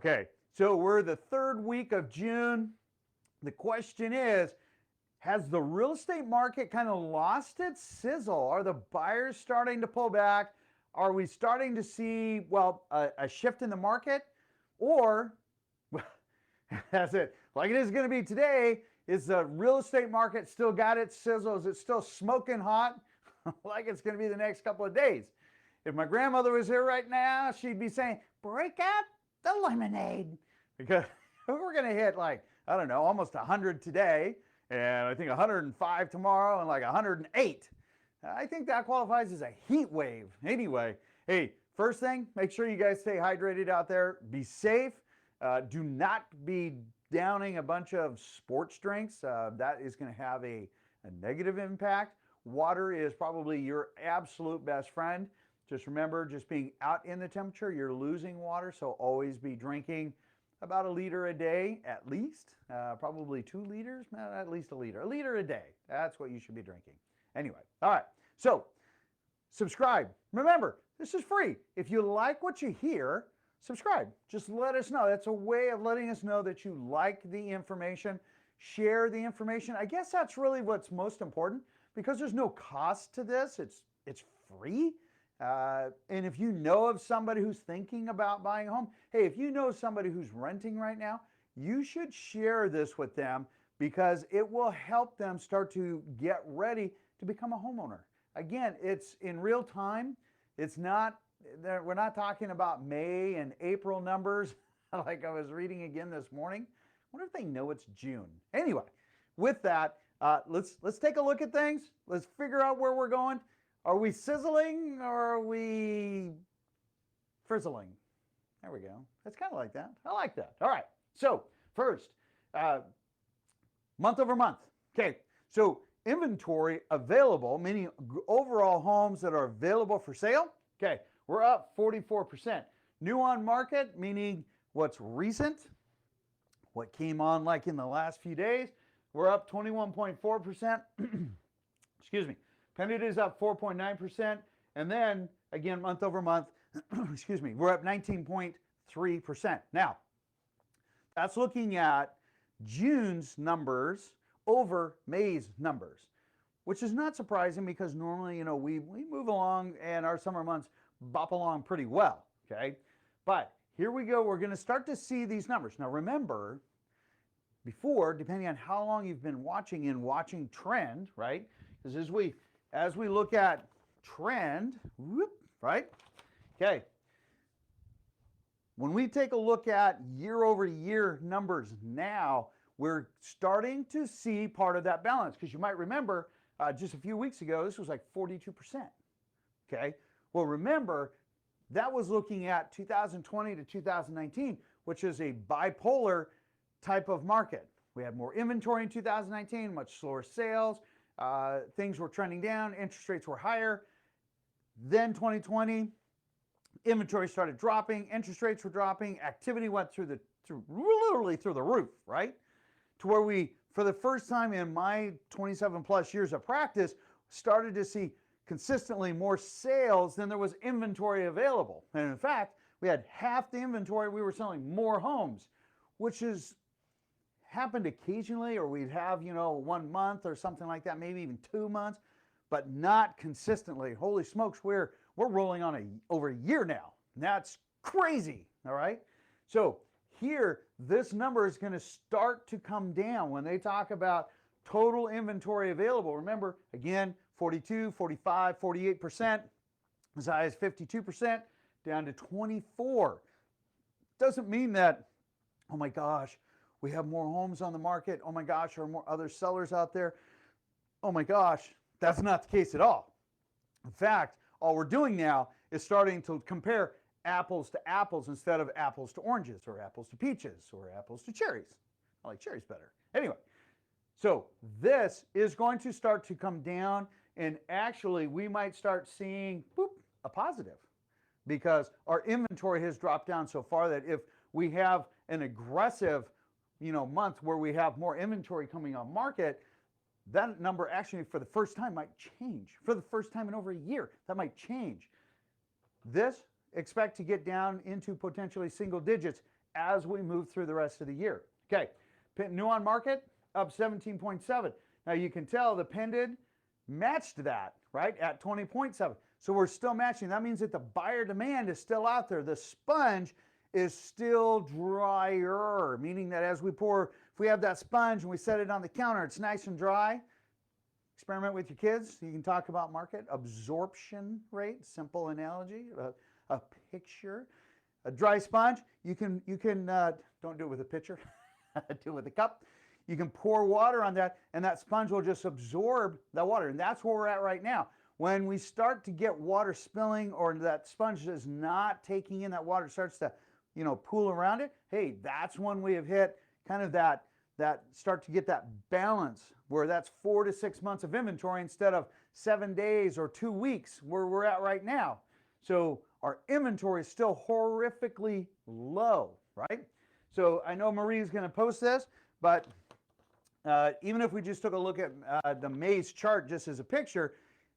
Okay, so we're the third week of June. The question is, has the real estate market kind of lost its sizzle? Are the buyers starting to pull back? Are we starting to see, well, a shift in the market? Or, as it, like it is going to be today, is the real estate market still got its sizzle? Is it still smoking hot like it's going to be the next couple of days? If my grandmother was here right now, she'd be saying, break out the lemonade. Because we're going to hit like, I don't know, almost 100 today, and I think 105 tomorrow, and like 108. I think that qualifies as a heat wave. Anyway, hey, first thing, make sure you guys stay hydrated out there. Be safe. Do not be downing a bunch of sports drinks. That is going to have a negative impact. Water is probably your absolute best friend. Just remember, just being out in the temperature, you're losing water, so always be drinking about 1 liter a day at least. Probably 2 liters, at least 1 liter. 1 liter a day. That's what you should be drinking. Anyway, all right. So subscribe. Remember, this is free. If you like what you hear, subscribe. Just let us know. That's a way of letting us know that you like the information. Share the information. I guess that's really what's most important, because there's no cost to this. It's free. And if you know of somebody who's thinking about buying a home, hey, if you know somebody who's renting right now, you should share this with them, because it will help them start to get ready to become a homeowner. Again, it's in real time. It's not, we're not talking about May and April numbers like I was reading again this morning. I wonder if they know it's June. Anyway, with that, let's take a look at things. Let's figure out where we're going. Are we sizzling or are we frizzling? There we go. It's kind of like that. I like that. All right. So first, month over month. Okay. So inventory available, meaning overall homes that are available for sale. Okay. We're up 44%. New on market, meaning what's recent, what came on like in the last few days. We're up 21.4%. Excuse me. Pending is up 4.9%, and then again month over month, excuse me, we're up 19.3%. Now, that's looking at June's numbers over May's numbers, which is not surprising, because normally, we move along and our summer months bop along pretty well, okay? But here we go, we're going to start to see these numbers. Now remember, before, depending on how long you've been watching trend, right? Because as we look at trend, whoop, right? Okay. When we take a look at year over year numbers now, we're starting to see part of that balance, because you might remember just a few weeks ago, this was like 42%. Okay. Well, remember, that was looking at 2020 to 2019, which is a bipolar type of market. We had more inventory in 2019, much slower sales. Things were trending down, interest rates were higher. Then 2020, inventory started dropping, interest rates were dropping, activity went literally through the roof, right? To where we, for the first time in my 27 plus years of practice, started to see consistently more sales than there was inventory available. And in fact, we had half the inventory, we were selling more homes, which is happened occasionally, or we'd have 1 month or something like that, maybe even 2 months, but not consistently. Holy smokes, we're rolling on over a year now. That's crazy. All right. So here, this number is going to start to come down when they talk about total inventory available. Remember, again, 42, 45, 48%, as high as 52%, down to 24. Doesn't mean that, oh my gosh, we have more homes on the market. Oh my gosh, there are more other sellers out there. Oh my gosh, that's not the case at all. In fact, all we're doing now is starting to compare apples to apples instead of apples to oranges, or apples to peaches, or apples to cherries. I like cherries better. Anyway, so this is going to start to come down, and actually we might start seeing a positive, because our inventory has dropped down so far that if we have an aggressive month where we have more inventory coming on market, that number actually for the first time might change. For the first time in over a year, that might change. This, expect to get down into potentially single digits as we move through the rest of the year. Okay, new on market up 17.7. Now you can tell the pendant matched that, right, at 20.7. So we're still matching. That means that the buyer demand is still out there. The sponge is still drier, meaning that as we pour, if we have that sponge and we set it on the counter, it's nice and dry. Experiment with your kids. You can talk about market absorption rate, simple analogy, a picture. A dry sponge, you can don't do it with a pitcher, do it with a cup. You can pour water on that, and that sponge will just absorb that water. And that's where we're at right now. When we start to get water spilling, or that sponge is not taking in that water, starts to, pool around it, hey, that's when we have hit kind of that start to get that balance where that's 4 to 6 months of inventory instead of 7 days or 2 weeks where we're at right now. So our inventory is still horrifically low, right? So I know Marie's going to post this, but even if we just took a look at the May's chart just as a picture,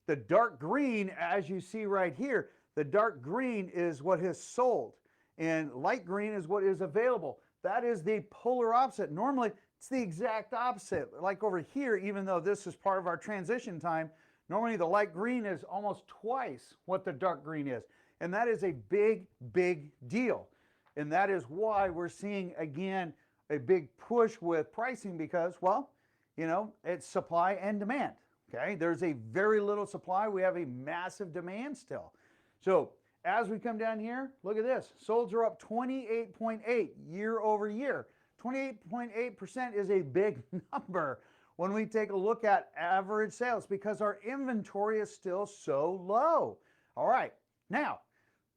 the dark green, as you see right here, the dark green is what has sold, and light green is what is available. That is the polar opposite. Normally, it's the exact opposite. Like over here, even though this is part of our transition time, normally the light green is almost twice what the dark green is. And that is a big, big deal. And that is why we're seeing, again, a big push with pricing because, well, it's supply and demand. Okay, there's a very little supply. We have a massive demand still. So as we come down here, look at this. Solds are up 28.8 year over year. 28.8% is a big number when we take a look at average sales because our inventory is still so low. All right, now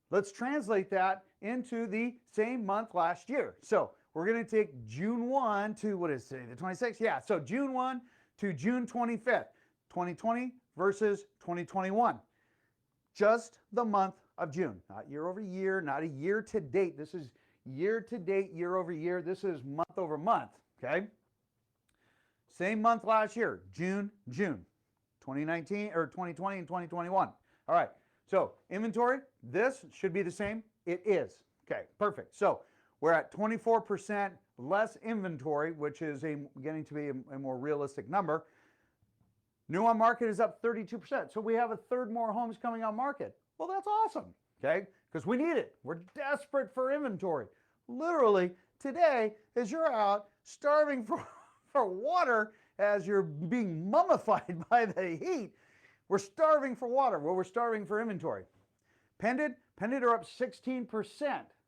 let's translate that into the same month last year. So we're going to take June 1 to, what is it, the 26th? Yeah, so June 1 to June 25th. 2020 versus 2021. Just the month of June, not year over year, not a year to date. This is year to date, year over year. This is month over month, okay? Same month last year, June, 2019 or 2020 and 2021. All right, so inventory, this should be the same. It is, okay, perfect. So we're at 24% less inventory, which is getting to be a more realistic number. New on market is up 32%. So we have a third more homes coming on market. Well, that's awesome, okay? Because we need it. We're desperate for inventory. Literally, today, as you're out starving for water, as you're being mummified by the heat, we're starving for water. Well, we're starving for inventory. Pendant are up 16%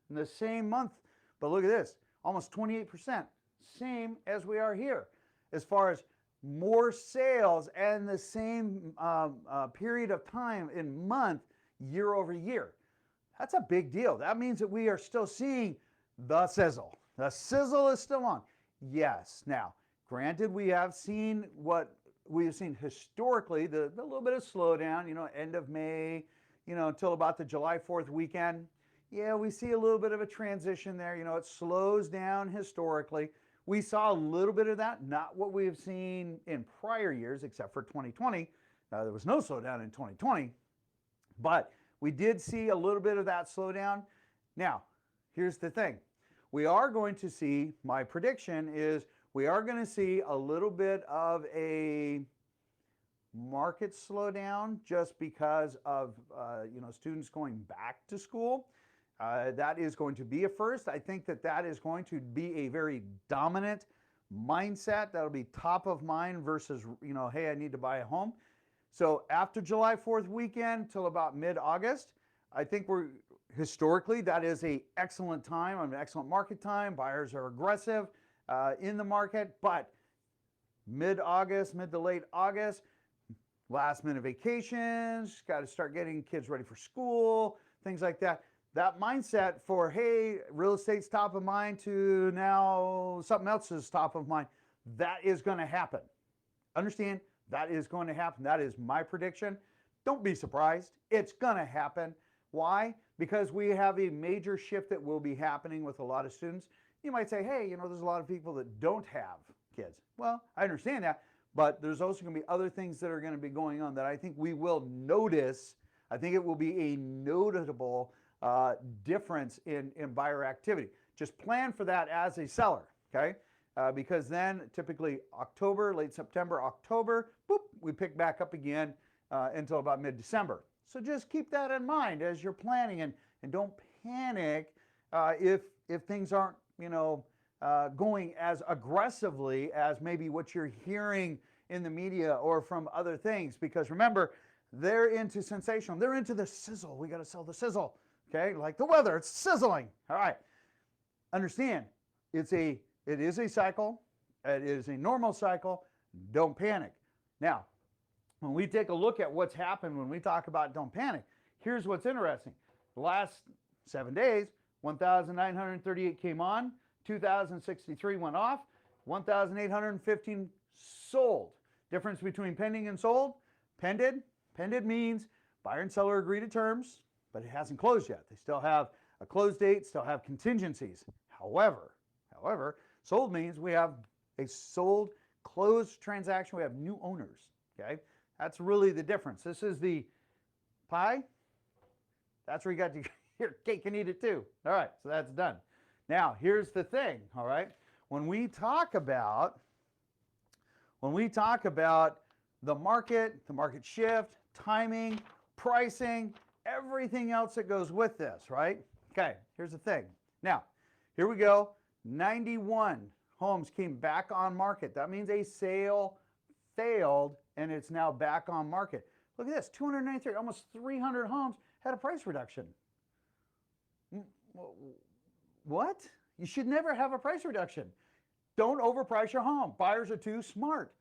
in the same month. But look at this, almost 28%. Same as we are here. As far as more sales and the same period of time in month, year over year. That's a big deal. That means that we are still seeing the sizzle. The sizzle is still on. Yes. Now, granted, we have seen what we have seen historically, the little bit of slowdown, end of May, until about the July 4th weekend. Yeah, we see a little bit of a transition there. It slows down historically. We saw a little bit of that, not what we have seen in prior years, except for 2020. There was no slowdown in 2020, but we did see a little bit of that slowdown. Now, here's the thing. We are going to see, my prediction is, we are going to see a little bit of a market slowdown just because of students going back to school. That is going to be a first. I think that is going to be a very dominant mindset. That'll be top of mind versus, hey, I need to buy a home. So after July 4th weekend till about mid-August, I think historically, that is an excellent time, an excellent market time. Buyers are aggressive in the market, but mid-August, mid to late August, last minute vacations, got to start getting kids ready for school, things like that. That mindset for, hey, real estate's top of mind to now something else is top of mind, that is going to happen. Understand, that is going to happen. That is my prediction. Don't be surprised. It's going to happen. Why? Because we have a major shift that will be happening with a lot of students. You might say, hey, there's a lot of people that don't have kids. Well, I understand that, but there's also going to be other things that are going to be going on that I think we will notice. I think it will be a notable difference in buyer activity. Just plan for that as a seller, okay? Because then typically October, late September, October, boop, we pick back up again until about mid-December. So just keep that in mind as you're planning, and don't panic if things aren't, going as aggressively as maybe what you're hearing in the media or from other things. Because remember, they're into sensational. They're into the sizzle. We got to sell the sizzle, okay? Like the weather, it's sizzling. All right. Understand, it is a cycle. It is a normal cycle. Don't panic. Now, when we take a look at what's happened when we talk about don't panic, here's what's interesting. The last 7 days, 1,938 came on, 2,063 went off, 1,815 sold. Difference between pending and sold? Pended means buyer and seller agree to terms, but it hasn't closed yet. They still have a close date, still have contingencies. However, sold means we have a sold, closed transaction. We have new owners, okay? That's really the difference. This is the pie. That's where you got your cake and eat it too. All right, so that's done. Now, here's the thing, all right? When we talk about the market shift, timing, pricing, everything else that goes with this, right? Okay, here's the thing. Now, here we go. 91 homes came back on market. That means a sale failed and it's now back on market. Look at this, 293, almost 300 homes had a price reduction. What? You should never have a price reduction. Don't overprice your home. Buyers are too smart.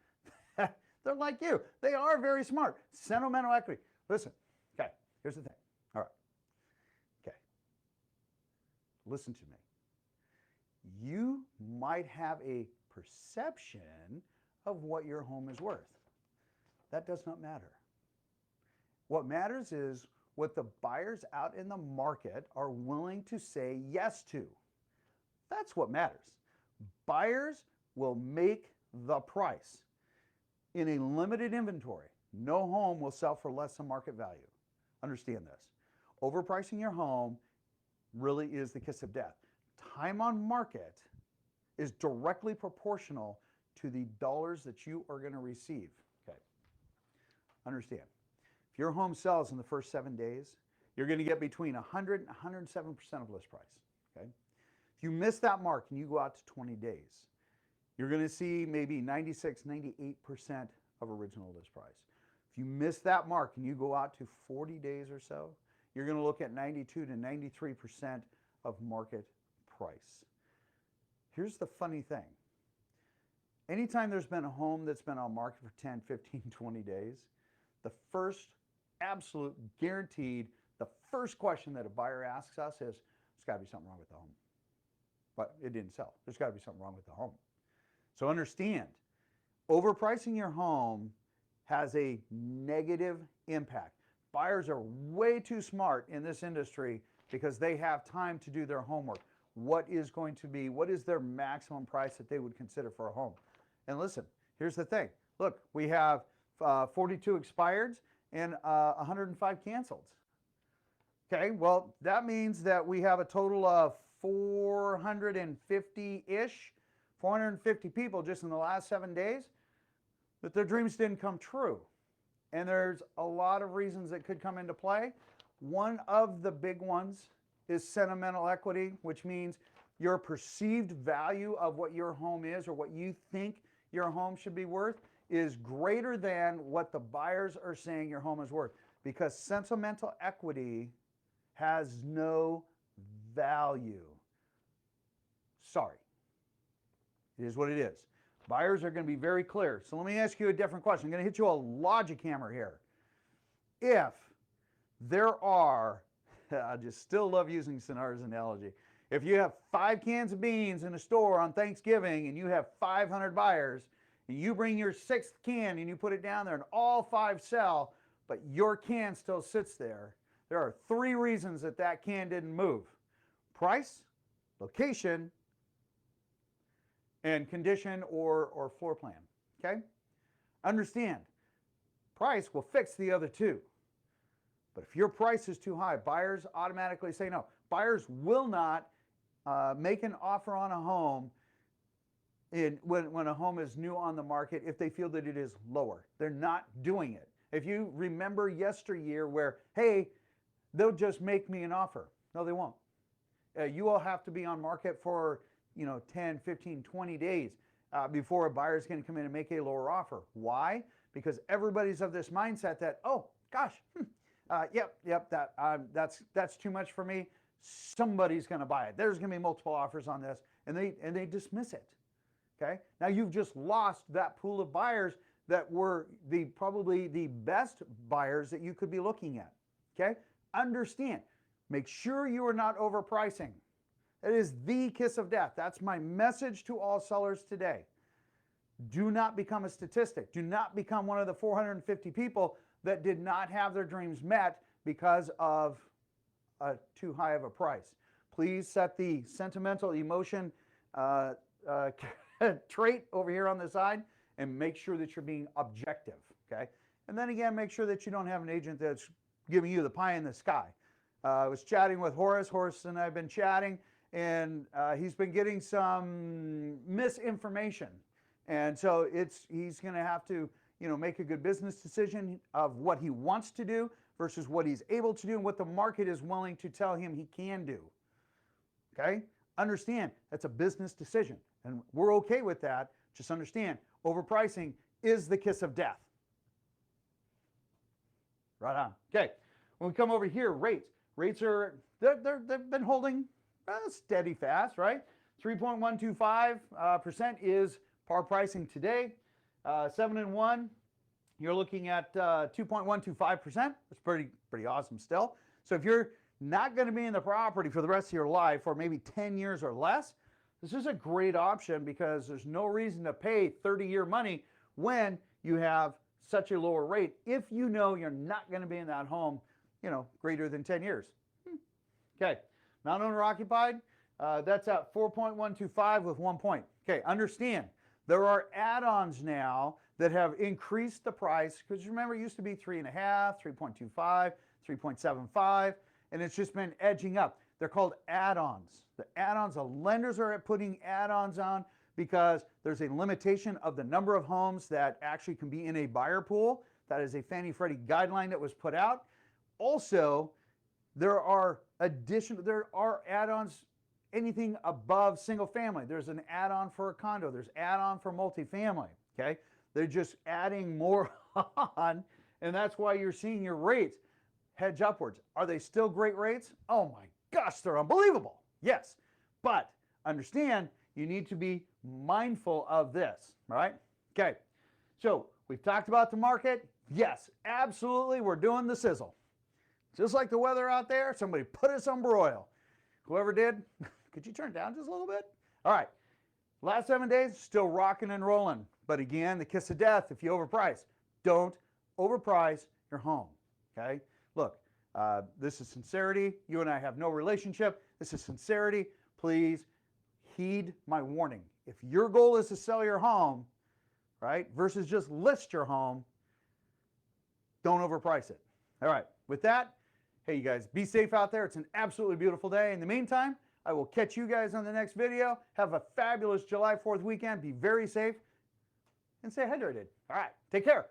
They're like you. They are very smart. Sentimental equity. Listen, okay, here's the thing. All right, okay. Listen to me. You might have a perception of what your home is worth. That does not matter. What matters is what the buyers out in the market are willing to say yes to. That's what matters. Buyers will make the price. In a limited inventory, no home will sell for less than market value. Understand this. Overpricing your home really is the kiss of death. Time on market is directly proportional to the dollars that you are going to receive. Okay. Understand. If your home sells in the first 7 days, you're going to get between 100 and 107% of list price. Okay. If you miss that mark and you go out to 20 days, you're going to see maybe 96, 98% of original list price. If you miss that mark and you go out to 40 days or so, you're going to look at 92 to 93% of market price. Here's the funny thing. Anytime there's been a home that's been on market for 10, 15, 20 days, the first absolute guaranteed, the first question that a buyer asks us is, there's got to be something wrong with the home. But it didn't sell. There's got to be something wrong with the home. So understand, overpricing your home has a negative impact. Buyers are way too smart in this industry because they have time to do their homework. What is their maximum price that they would consider for a home? And listen, here's the thing. Look, we have 42 expireds and 105 canceled. Okay, well, that means that we have a total of 450-ish, 450 people just in the last 7 days that their dreams didn't come true. And there's a lot of reasons that could come into play. One of the big ones is sentimental equity, which means your perceived value of what your home is or what you think your home should be worth is greater than what the buyers are saying your home is worth, because sentimental equity has no value. Sorry. It is what it is. Buyers are going to be very clear. So let me ask you a different question. I'm going to hit you a logic hammer here. If there are, I just still love using Sonar's analogy. If you have 5 cans of beans in a store on Thanksgiving and you have 500 buyers, and you bring your 6th can and you put it down there and all 5 sell, but your can still sits there, there are 3 reasons that that can didn't move. Price, location, and condition or floor plan, okay? Understand, price will fix the other 2. But if your price is too high, buyers automatically say no. Buyers will not make an offer on a home when a home is new on the market if they feel that it is lower. They're not doing it. If you remember yesteryear where, hey, they'll just make me an offer. No, they won't. You all have to be on market for 10, 15, 20 days before a buyer is going to come in and make a lower offer. Why? Because everybody's of this mindset that, oh gosh, that's too much for me. Somebody's going to buy it. There's going to be multiple offers on this, and they dismiss it. Okay. Now you've just lost that pool of buyers that were probably the best buyers that you could be looking at. Okay. Understand. Make sure you are not overpricing. That is the kiss of death. That's my message to all sellers today. Do not become a statistic. Do not become one of the 450 people that did not have their dreams met because of too high of a price. Please set the sentimental emotion trait over here on the side and make sure that you're being objective. Okay. And then again, make sure that you don't have an agent that's giving you the pie in the sky. I was chatting with Horace. Horace and I have been chatting, and he's been getting some misinformation. And so he's going to have to, make a good business decision of what he wants to do versus what he's able to do and what the market is willing to tell him he can do. Okay? Understand, that's a business decision. And we're okay with that. Just understand, overpricing is the kiss of death. Right on. Okay. When we come over here, rates. Rates are, they've been holding steady fast, right? 3.125% is par pricing today. 7 and 1, you're looking at 2.125%. That's pretty awesome still. So if you're not going to be in the property for the rest of your life, or maybe 10 years or less, this is a great option because there's no reason to pay 30-year money when you have such a lower rate if you know you're not going to be in that home greater than 10 years. Okay, non-owner occupied, that's at 4.125 with 1 point. Okay, understand, there are add-ons now that have increased the price, because remember, it used to be 3.5, 3.25, 3.75, and it's just been edging up. They're called add-ons. The add-ons, the lenders are putting add-ons on because there's a limitation of the number of homes that actually can be in a buyer pool. That is a Fannie Freddie guideline that was put out. Also, there are add-ons, anything above single family. There's an add-on for a condo. There's add-on for multifamily, okay? They're just adding more on, and that's why you're seeing your rates hedge upwards. Are they still great rates? Oh my gosh, they're unbelievable. Yes, but understand, you need to be mindful of this, all right? Okay, so we've talked about the market. Yes, absolutely, we're doing the sizzle. Just like the weather out there, somebody put us on broil. Whoever did, could you turn it down just a little bit? All right, last 7 days, still rocking and rolling. But again, the kiss of death if you overprice. Don't overprice your home, okay? Look, this is sincerity. You and I have no relationship. This is sincerity. Please heed my warning. If your goal is to sell your home, right, versus just list your home, don't overprice it. All right, with that, hey, you guys, be safe out there. It's an absolutely beautiful day. In the meantime, I will catch you guys on the next video. Have a fabulous July 4th weekend. Be very safe and stay hydrated. All right, take care.